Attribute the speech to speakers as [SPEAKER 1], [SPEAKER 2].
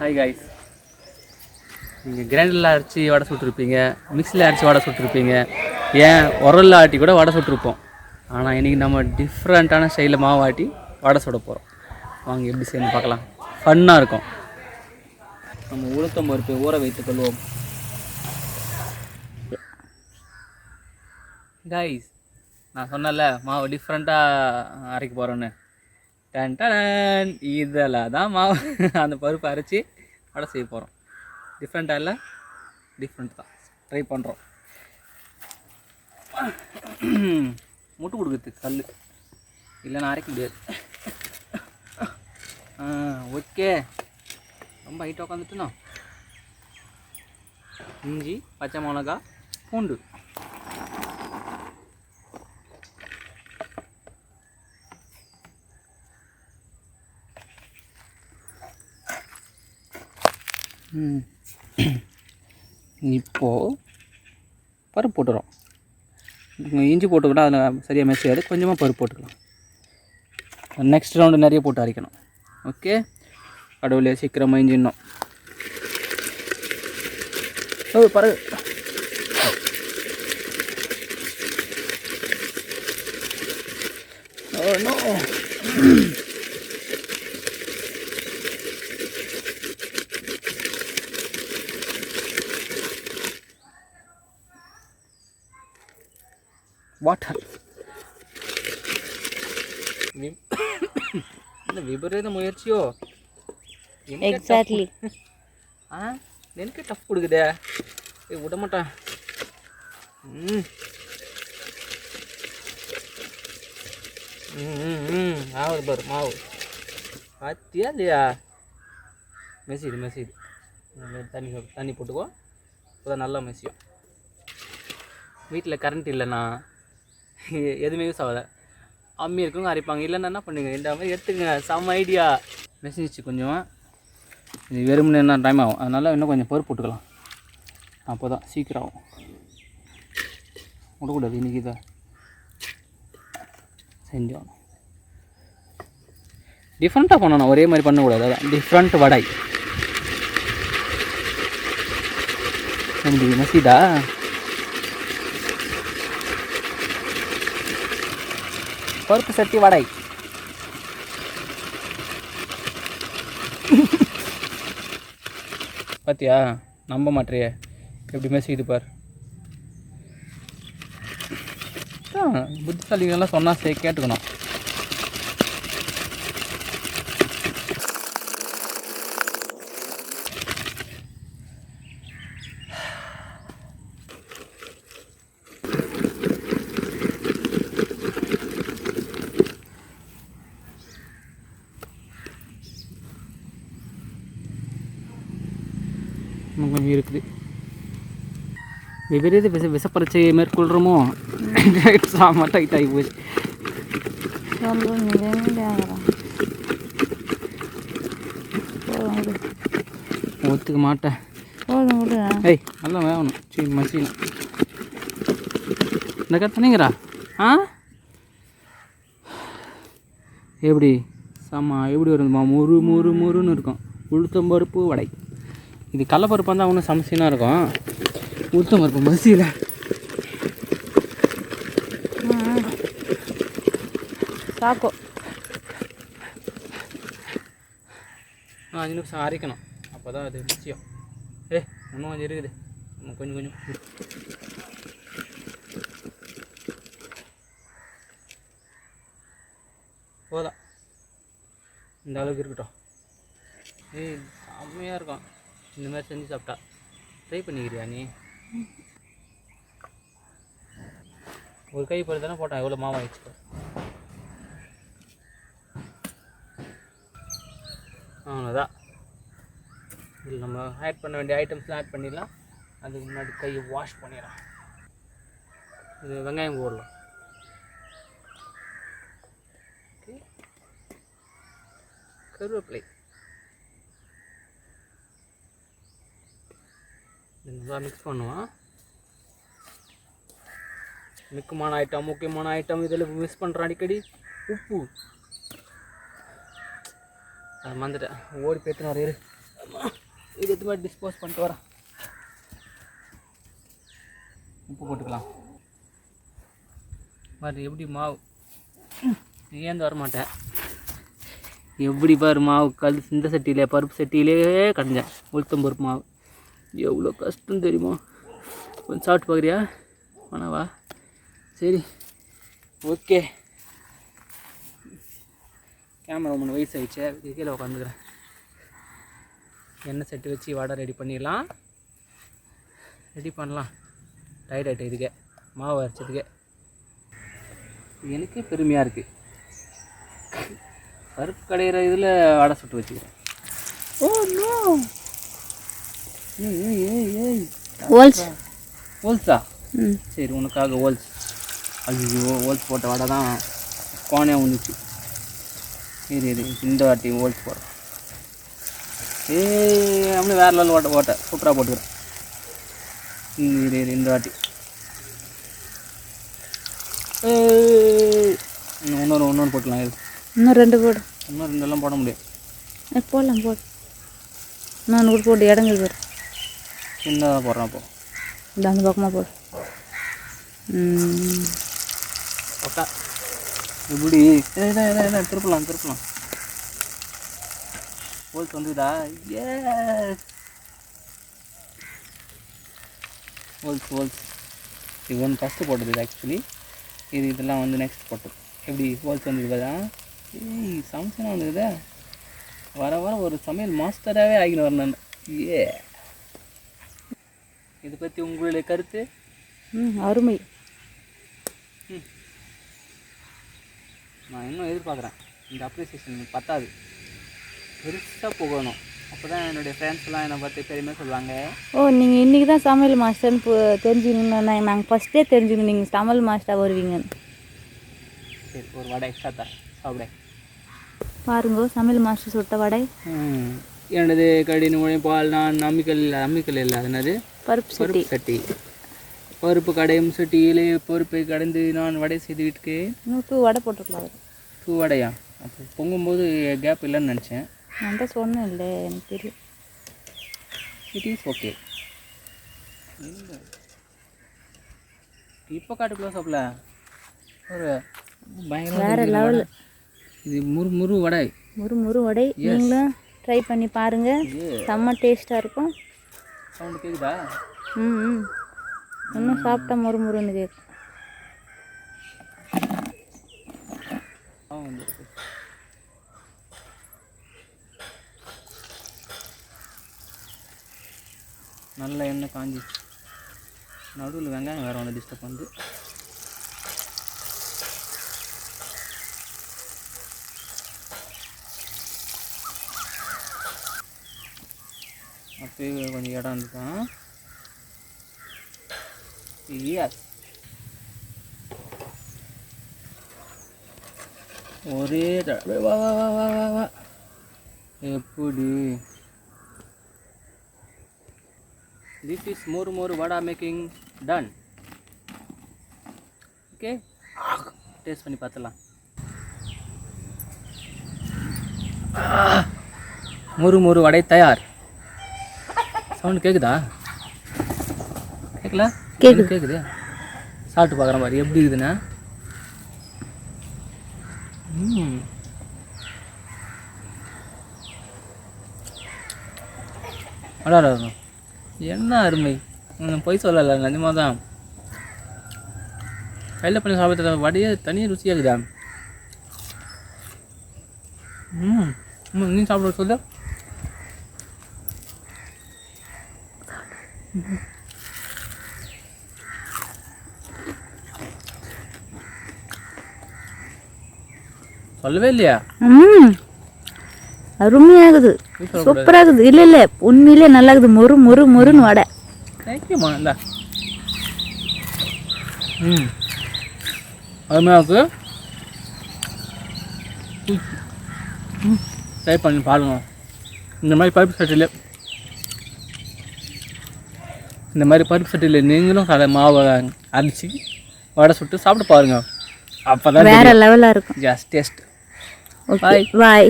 [SPEAKER 1] Hi guys, நீங்கள் கிரைண்டரில் அரைச்சி வடை சுட்டுருப்பீங்க, மிக்ஸியில் அரைச்சி வடை சுட்டுருப்பீங்க, ஏன் உரலில் ஆட்டி கூட வடை சுட்டுருப்போம். ஆனால் இன்றைக்கி நம்ம டிஃப்ரெண்ட்டான ஸ்டைலில் மாவு ஆட்டி வடை சுட போகிறோம். வாங்க எப்படி செய்யணும் பார்க்கலாம். ஃபன்னாக இருக்கும். நம்ம உளுத்தம் பருப்பு ஊற வைத்துக் கொள்வோம். காய்ஸ், நான் சொன்னல மாவு டிஃப்ரெண்ட்டாக அரைக்க போகிறோன்னு. டன் இதில் தான் மாவு அந்த பருப்பு அரைச்சி வடை செய்ய போகிறோம். டிஃப்ரெண்ட்டாக இல்லை, டிஃப்ரெண்ட் தான். ட்ரை பண்ணுறோம். முட்டு கொடுக்குறதுக்கு கல் இல்லைன்னா அரைக்க முடியாது. ஓகே, ரொம்ப ஹைட்டாக உட்காந்துட்டுனா இஞ்சி, பச்சை மிளகா, பூண்டு, இப்போது பருப்பு போட்டுறோம். இஞ்சி போட்டுக்கிட்டா அதில் சரியாக மெசையாது, கொஞ்சமாக பருப்பு போட்டுக்கலாம். நெக்ஸ்ட் ரவுண்டு நிறைய போட்டு அரைக்கணும். ஓகே, கடவுளே சீக்கிரமாக இஞ்சிடணும். பருப்பு வாட்டர் இந்த விபரீத முயற்சியோ
[SPEAKER 2] எக்ஸாக்ட்லி.
[SPEAKER 1] எனக்கு டஃப் கொடுக்குதே, விட மாட்டேன். ஆகுது பாரு மாவு, பார்த்தியா இல்லையா? மெசிது தண்ணி போட்டுக்கோ, இப்போதான் நல்லா மெசியும். வீட்டில் கரண்ட் இல்லைண்ணா எதுவுமே யூஸ் ஆகாத, அம்மி இருக்குங்க அரைப்பாங்க. இல்லைன்னா என்ன பண்ணுங்க, இந்த மாதிரி எடுத்துக்கங்க. செம்ம ஐடியா. மெசிச்சு கொஞ்சம் இது வெறுமனே என்ன டைம் ஆகும், அதனால் இன்னும் கொஞ்சம் பருப்பு போட்டுக்கலாம். அப்போ தான் சீக்கிரம் ஆகும். விடக்கூடாது, இன்றைக்கி இதை செஞ்சோம். டிஃப்ரெண்ட்டாக பண்ணணும், ஒரே மாதிரி பண்ணக்கூடாது. அதான் டிஃப்ரெண்ட் வடை. மெசிதா பருப்பு சட்டி வடை. பார்த்தியா, நம்ப மாட்டேறியே எப்படி மெசிக்குது பார். புத்திசாலிகள்லாம் சொன்னால் கேட்டுக்கணும். கொஞ்சம் இருக்குது. விபரீத விஷப்பரீட்சையை மேற்கொள்கிறோமோ, சாமான் டைட் ஆகி போச்சு. ஒத்துக்க மாட்டேன். ஏய், நல்லா வேகணும். சரி மசினா இந்த கத்தனைங்கிறா. எப்படி சாமா எப்படி வருதுமா? முறுன்னு இருக்கும். உளுத்தம்பருப்பு வடை. இது கடலப்பருப்பாக இருந்தால் ஒன்றும் சமசீனாக இருக்கும். உளுத்தம்பருப்பு மசியில்
[SPEAKER 2] சாக்கோ
[SPEAKER 1] 5 நிமிஷம் அரைக்கணும். அப்போ தான் அது நிச்சயம். இன்னும் கொஞ்சம் இருக்குது, கொஞ்சம் போதா, இந்த அளவுக்கு இருக்கட்டும். செம்மையாக இருக்கும். இந்த மாதிரி செஞ்சு சாப்பிட்டா. ட்ரை பண்ணிக்கிறியா நீ? ஒரு கை பொறுத்து தானே போட்டேன், எவ்வளோ மாவு ஆயிடுச்சு. அவ்வளோதான். இதில் நம்ம ஆட் பண்ண வேண்டிய ஐட்டம்ஸ்லாம் ஆட் பண்ணிடலாம். அதுக்கு முன்னாடி கையை வாஷ் பண்ணிடலாம். இது வெங்காயம் போடலாம். ஓகே, கருவேப்பிலை நல்லா மிக்ஸ் பண்ணுவோம். முக்கியமான ஐட்டம் இதில் மிஸ் பண்ணுறேன் அடிக்கடி, உப்பு. அது மறந்துட்டேன், ஓடி போய்த்து நிறைய இது எடுத்து மாதிரி டிஸ்போஸ் பண்ணிட்டு வரேன். உப்பு போட்டுக்கலாம். பாரு எப்படி மாவு, நீ ஏந்து வரமாட்டேன். எப்படி பாரு மாவு இந்த சட்டியிலே பருப்பு சட்டியிலே கடைஞ்சேன். உளுத்தம் பருப்பு மாவு எவ்வளோ கஷ்டம் தெரியுமா? கொஞ்சம் சாப்பிட்டு பார்க்குறியா? வேணாவா? சரி ஓகே. கேமரா ஒன்று வயசு ஆகிடுச்சு, கீழே உட்காந்துக்கிறேன். எண்ணெய் சட்டி வச்சு வடை ரெடி பண்ணிடலாம். ரெடி பண்ணலாம். டயர்ட் ஆகிட்டு இதுக்கே மாவு அரைச்சதுக்கே எனக்கே பெருமையாக இருக்குது. பருப்பு கடையிற இதில் வடை சுட்டு வச்சுக்கிறேன். ஓ நோ, ஏய்
[SPEAKER 2] ஹோல்ஸ்.
[SPEAKER 1] ஹோல்ஸா? சரி உனக்காக ஹோல்ஸ். ஐயோ ஹோல்ஸ் போட்ட வடை தான் கோணையாக வந்துச்சு. இது இந்த வாட்டி ஹோல்ஸ் போடுறேன். நம்மளும் வேறு லெவல் ஓட்ட சூப்பராக போட்டுக்கிறேன். இந்த வாட்டி இன்னொன்று போட்டுக்கலாம். இது
[SPEAKER 2] இன்னும் 2 போடு.
[SPEAKER 1] இன்னும் 2 போட முடியும்.
[SPEAKER 2] போடலாம் போடு. இன்னொன்று கூட போட்டு இடங்குது பாரு.
[SPEAKER 1] சின்னதாக போடுறேன். அப்போ
[SPEAKER 2] இந்த அந்த பக்கமாக போடு.
[SPEAKER 1] ஓகே இப்படி திருப்பலாம். ஹோல்ஸ் வந்துதா? ஹோல்ஸ் இது ஒன்று ஃபஸ்ட்டு போட்டது. இது ஆக்சுவலி இதெல்லாம் வந்து நெக்ஸ்ட் போட்டது. எப்படி ஹோல்ஸ் வந்துருக்குதா? சமைச்சனா வந்துருக்குதா? வர ஒரு சமையல் மாஸ்டராகவே ஆகின்னு வரேன் நான். இதை பற்றி உங்களுடைய கருத்து?
[SPEAKER 2] அருமை.
[SPEAKER 1] நான் இன்னும் எதிர்பார்க்குறேன். இந்த அப்ரிசியேஷன் பத்தாது, பெருசாக போகணும். அப்போ தான் என்னுடைய ஃப்ரெண்ட்ஸ்லாம் என்னை பற்றி பெருமையாக சொல்லுவாங்க.
[SPEAKER 2] நீங்கள் இன்றைக்கி தான் சமையல் மாஸ்டர்னு தெரிஞ்சுக்கணுன்னு நாங்கள் ஃபஸ்ட்டே தெரிஞ்சுக்கணும் நீங்கள் சமையல் மாஸ்டராக வருவீங்கன்னு.
[SPEAKER 1] சரி ஒரு வடை எக்ஸ்ட்ரா தான் சாப்பிட
[SPEAKER 2] பாருங்க. சமையல் மாஸ்டர் சுட்ட வடை.
[SPEAKER 1] என்னது கடின மொழி பால். நான் அம்மிக்கல் இல்லை, அது என்னது?
[SPEAKER 2] பருப்பு
[SPEAKER 1] சட்டி. பருப்பு கடையும் சட்டியிலே பருப்பை கடைந்து நான் வடை செய்து விட்டுக்கு.
[SPEAKER 2] இன்னும் 2 வடை போட்டுருக்கலாம்.
[SPEAKER 1] 2 வடையா? அப்போ பொங்கும்போது கேப் இல்லைன்னு நினச்சேன்.
[SPEAKER 2] நான் தான் சொன்னேன் இல்லை, எனக்கு தெரியும்.
[SPEAKER 1] It is okay. இப்போ காட்டுக்குள்ள சாப்பிடல ஒரு பயங்கர
[SPEAKER 2] வேறு லெவல்.
[SPEAKER 1] இது முறு வடை.
[SPEAKER 2] முறு வடை நீங்களும் ட்ரை பண்ணி பாருங்கள். செம்ம டேஸ்ட்டாக இருக்கும்.
[SPEAKER 1] சவுண்டு கேட்குதா?
[SPEAKER 2] இன்னும் சாப்பிட்டா முறுன்னு கேட்கும்.
[SPEAKER 1] நல்ல எண்ணெய் காஞ்சி நடுவில் வெங்காயம் வேறு ஒன்று டிஸ்டர்ப் வந்து. அப்போயே கொஞ்சம் இடம் இருந்துதான். எஸ் ஒரே வா வா வா வா வா வா. எப்படி? This is more vada making done. Okay, taste பண்ணி பார்த்துலாம். முறு வடை தயார். சவுண்ட் கேட்குதா? கேட்கல? கேட்குது. சாப்பிட்டு பார்க்குற மாதிரி எப்படி இருக்குதுண்ணா? அடா என்ன அருமை. பொய் சொல்லலை, நிஜமாக தான். கையில் பண்ணி சாப்பிட்ற வடையே தனியாக ருசியாக இருக்குதா? நீ சாப்பிட சொல்லு. சொல்லவே இல்லையா?
[SPEAKER 2] அருமையாகுது, சூப்பராகுது. இல்லை உண்மையிலே நல்லா இருக்குது. முறுன்னு வடை.
[SPEAKER 1] தேங்க்யூமா. இல்லை அருமையாக ட்ரை பண்ணி பாருங்க. இந்த மாதிரி பருப்பு சட்டியில் நீங்களும் மாவை அரைச்சி வடை சுட்டு சாப்பிட்டு பாருங்கள். அப்போ தான்
[SPEAKER 2] வேறு லெவலாக இருக்கும்.
[SPEAKER 1] Just taste.
[SPEAKER 2] Okay bye.